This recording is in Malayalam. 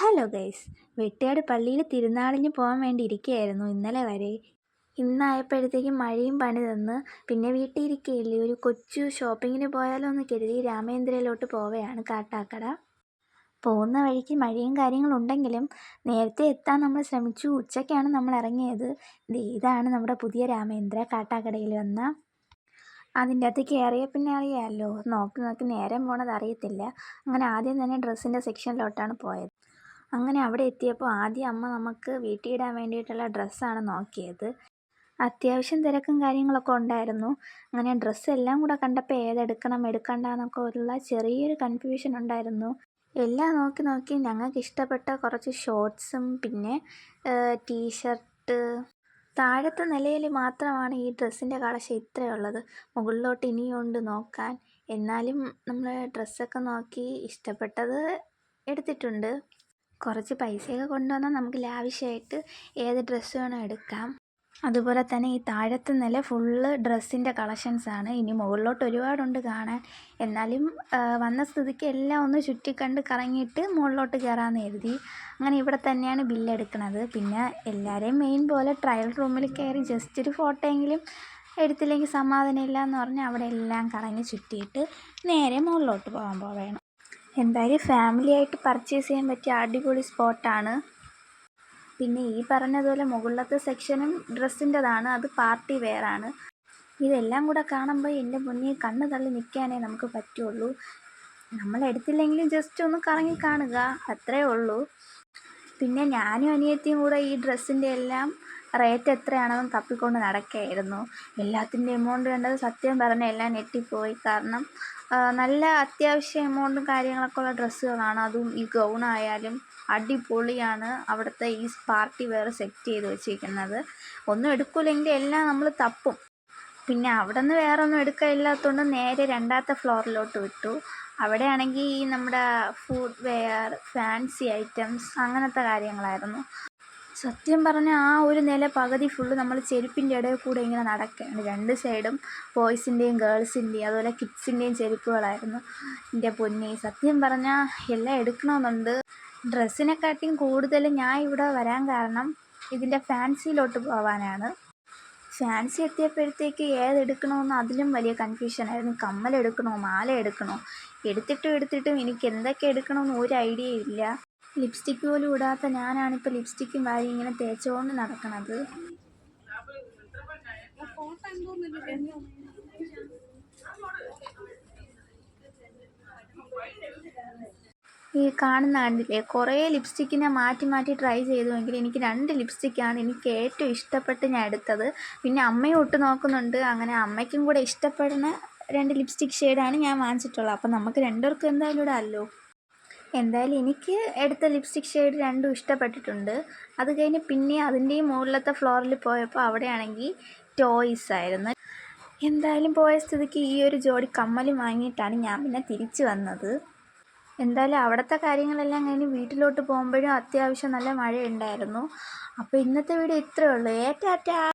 ഹലോ ഗൈസ്, വെട്ടിയാട് പള്ളിയിൽ തിരുനാളിന് പോകാൻ വേണ്ടി ഇരിക്കുകയായിരുന്നു ഇന്നലെ വരെ. ഇന്നായപ്പോഴത്തേക്കും മഴയും പണി തന്ന്. പിന്നെ വീട്ടിൽ ഇരിക്കുകയില്ലേ, ഒരു കൊച്ചു ഷോപ്പിങ്ങിന് പോയാലോ എന്ന് കരുതി രാമേന്ദ്രയിലോട്ട് പോവുകയാണ്. കാട്ടാക്കട പോകുന്ന വഴിക്ക് മഴയും കാര്യങ്ങളുണ്ടെങ്കിലും നേരത്തെ എത്താൻ നമ്മൾ ശ്രമിച്ചു. ഉച്ചയ്ക്കാണ് നമ്മൾ ഇറങ്ങിയത്. ഇതാണ് നമ്മുടെ പുതിയ രാമേന്ദ്ര. കാട്ടാക്കടയിൽ വന്ന അതിൻ്റെ അകത്ത് കയറിയ പിന്നെ അറിയാമല്ലോ, നോക്കി നോക്കി നേരം പോണത് അറിയത്തില്ല. അങ്ങനെ ആദ്യം തന്നെ ഡ്രസ്സിൻ്റെ സെക്ഷനിലോട്ടാണ് പോയത്. അങ്ങനെ അവിടെ എത്തിയപ്പോൾ ആദ്യം അമ്മ നമുക്ക് വീട്ടിൽ ഇടാൻ വേണ്ടിയിട്ടുള്ള ഡ്രസ്സാണ് നോക്കിയത്. അത്യാവശ്യം തിരക്കും കാര്യങ്ങളൊക്കെ ഉണ്ടായിരുന്നു. അങ്ങനെ ഡ്രസ്സെല്ലാം കൂടെ കണ്ടപ്പോൾ ഏതെടുക്കണം എടുക്കണ്ടെന്നൊക്കെ ഉള്ള ചെറിയൊരു കൺഫ്യൂഷൻ ഉണ്ടായിരുന്നു. എല്ലാം നോക്കി നോക്കി ഞങ്ങൾക്ക് ഇഷ്ടപ്പെട്ട കുറച്ച് ഷോർട്ട്സും പിന്നെ ടീഷർട്ട്. താഴത്തെ നിലയിൽ മാത്രമാണ് ഈ ഡ്രസ്സിൻ്റെ കളക്ഷൻ ഇത്രയുള്ളത്. മുകളിലോട്ട് ഇനിയുണ്ട് നോക്കാൻ. എന്നാലും നമ്മൾ ഡ്രസ്സൊക്കെ നോക്കി ഇഷ്ടപ്പെട്ടത് എടുത്തിട്ടുണ്ട്. കുറച്ച് പൈസയൊക്കെ കൊണ്ടുവന്നാൽ നമുക്ക് ലാവിഷായിട്ട് ഏത് ഡ്രസ്സ് വേണോ എടുക്കാം. അതുപോലെ തന്നെ ഈ താഴത്തെ നില ഫുള്ള് ഡ്രസ്സിൻ്റെ കളക്ഷൻസാണ്. ഇനി മുകളിലോട്ട് ഒരുപാടുണ്ട് കാണാൻ. എന്നാലും വന്ന സ്ഥിതിക്ക് എല്ലാം ഒന്ന് ചുറ്റിക്കണ്ട് കറങ്ങിയിട്ട് മുകളിലോട്ട് കയറാമെന്ന് എഴുതി. അങ്ങനെ ഇവിടെ തന്നെയാണ് ബില്ലെടുക്കുന്നത്. പിന്നെ എല്ലാവരെയും മെയിൻ പോലെ ട്രയൽ റൂമിൽ കയറി ജസ്റ്റ് ഒരു ഫോട്ടോ എങ്കിലും എടുത്തില്ലെങ്കിൽ സമാധാനമില്ല എന്ന് പറഞ്ഞ് അവിടെ എല്ലാം കറങ്ങി ചുറ്റിയിട്ട് നേരെ മുകളിലോട്ട് പോവേണം. എന്തായാലും ഫാമിലിയായിട്ട് പർച്ചേസ് ചെയ്യാൻ പറ്റിയ അടിപൊളി സ്പോട്ടാണ്. പിന്നെ ഈ പറഞ്ഞതുപോലെ മുകളിലത്തെ സെക്ഷനും ഡ്രസ്സിൻ്റെതാണ്. അത് പാർട്ടി വെയറാണ്. ഇതെല്ലാം കൂടെ കാണുമ്പോൾ എൻ്റെ മുന്നിൽ കണ്ണ് തള്ളി നിൽക്കാനേ നമുക്ക് പറ്റുള്ളൂ. നമ്മൾ എടുത്തില്ലെങ്കിലും ജസ്റ്റ് ഒന്ന് കറങ്ങി കാണുക, അത്രയേ ഉള്ളൂ. പിന്നെ ഞാനും അനിയത്തിയും കൂടെ ഈ ഡ്രസ്സിൻ്റെ എല്ലാം റേറ്റ് എത്രയാണെന്ന് തപ്പിക്കൊണ്ട് നടക്കുകയായിരുന്നു. എല്ലാത്തിൻ്റെ എമൗണ്ട് കണ്ടത് സത്യം പറഞ്ഞാൽ എല്ലാം ഞെട്ടിപ്പോയി. കാരണം നല്ല അത്യാവശ്യം എമൗണ്ടും കാര്യങ്ങളൊക്കെ ഉള്ള ഡ്രസ്സുകളാണ്. അതും ഈ ഗൗണായാലും അടിപൊളിയാണ്. അവിടുത്തെ ഈ പാർട്ടി വെയർ സെറ്റ് ചെയ്ത് വെച്ചിരിക്കുന്നത്. ഒന്നും എടുക്കില്ലെങ്കിൽ എല്ലാം നമ്മൾ തപ്പും. പിന്നെ അവിടെ നിന്ന് വേറെ ഒന്നും എടുക്കാനില്ലാത്തതുകൊണ്ട് നേരെ രണ്ടാമത്തെ ഫ്ലോറിലോട്ട് വിട്ടു. അവിടെയാണെങ്കിൽ ഈ നമ്മുടെ ഫുഡ് വെയർ, ഫാൻസി ഐറ്റംസ് അങ്ങനത്തെ കാര്യങ്ങളായിരുന്നു. സത്യം പറഞ്ഞാൽ ആ ഒരു നില പകുതി ഫുള്ള് നമ്മൾ ചെരുപ്പിൻ്റെ ഇടയിൽ കൂടെ ഇങ്ങനെ നടക്കുകയാണ്. രണ്ട് സൈഡും ബോയ്സിൻ്റെയും ഗേൾസിൻ്റെയും അതുപോലെ കിഡ്സിൻ്റെയും ചെരുപ്പുകളായിരുന്നു. എൻ്റെ പൊന്നി, സത്യം പറഞ്ഞാൽ എല്ലാം എടുക്കണമെന്നുണ്ട്. ഡ്രസ്സിനെക്കാട്ടിയും കൂടുതൽ ഞാൻ ഇവിടെ വരാൻ കാരണം ഇതിൻ്റെ ഫാൻസിയിലോട്ട് പോകാനാണ്. ഫാൻസി എത്തിയപ്പോഴത്തേക്ക് ഏതെടുക്കണമെന്ന് അതിലും വലിയ കൺഫ്യൂഷനായിരുന്നു. കമ്മലെടുക്കണോ മാല എടുക്കണോ? എടുത്തിട്ടും എനിക്ക് എന്തൊക്കെ എടുക്കണമെന്ന് ഒരു ഐഡിയ ഇല്ല. ലിപ്സ്റ്റിക്ക് പോലും ഇടാത്ത ഞാനാണിപ്പോൾ ലിപ്സ്റ്റിക്കും വാരി ഇങ്ങനെ തേച്ചുകൊണ്ട് നടക്കണത്. ഈ കാണുന്ന കണ്ടില്ലേ, കുറേ ലിപ്സ്റ്റിക്കിനെ മാറ്റി മാറ്റി ട്രൈ ചെയ്തുവെങ്കിൽ എനിക്ക് 2 ലിപ്സ്റ്റിക്കാണ് എനിക്ക് ഏറ്റവും ഇഷ്ടപ്പെട്ട് ഞാൻ എടുത്തത്. പിന്നെ അമ്മയും ഇട്ട് നോക്കുന്നുണ്ട്. അങ്ങനെ അമ്മയ്ക്കും കൂടെ ഇഷ്ടപ്പെടുന്ന 2 ലിപ്സ്റ്റിക് ഷെയ്ഡാണ് ഞാൻ വാങ്ങിച്ചിട്ടുള്ളത്. അപ്പം നമുക്ക് രണ്ടുപേർക്കും എന്തായാലും ഇടാമല്ലോ. എന്തായാലും എനിക്ക് എടുത്ത ലിപ്സ്റ്റിക് ഷെയ്ഡ് 2ഉം ഇഷ്ടപ്പെട്ടിട്ടുണ്ട്. അത് കഴിഞ്ഞ് പിന്നെ അതിൻ്റെയും മുകളിലത്തെ ഫ്ലോറിൽ പോയപ്പോൾ അവിടെയാണെങ്കിൽ ടോയ്സ് ആയിരുന്നു. എന്തായാലും പോയ സ്ഥിതിക്ക് ഈ ഒരു ജോഡി കമ്മലും വാങ്ങിയിട്ടാണ് ഞാൻ പിന്നെ തിരിച്ചു വന്നത്. എന്തായാലും അവിടുത്തെ കാര്യങ്ങളെല്ലാം കഴിഞ്ഞ് വീട്ടിലോട്ട് പോകുമ്പോഴും അത്യാവശ്യം നല്ല മഴയുണ്ടായിരുന്നു. അപ്പോൾ ഇന്നത്തെ വീഡിയോ ഇത്രയേ ഉള്ളൂ. ടാറ്റാ.